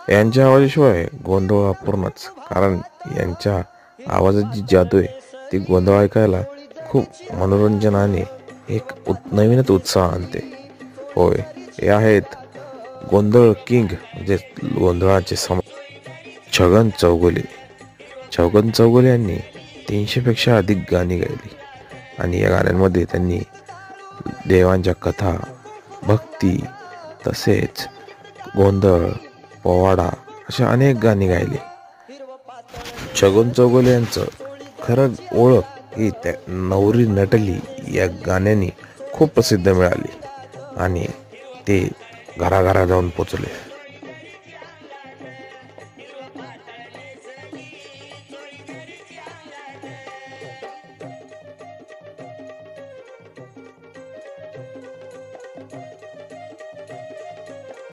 यांच्या आवाजाशिवाय गोंधळ अपूर्णच, कारण यांच्या आवाजाची जादू आहे ती गोंधळ ऐकायला खूप मनोरंजन आणि एक नवीनच उत्साह आणते. होय, हे आहेत गोंधळ किंग, म्हणजे गोंधळाचे छगन चौगुले. छगन चौगुले यांनी 300 पेक्षा अधिक गाणी गायली आणि या गाण्यांमध्ये त्यांनी देवांच्या कथा, भक्ती, तसेच गोंधळ, पोवाडा अशा अनेक गाणी गायली. छगन चौगुले यांचं खरं ओळख ही त्या नवरी नटली या गाण्याने खूप प्रसिद्ध मिळाली आणि ते घराघरा जाऊन पोचले.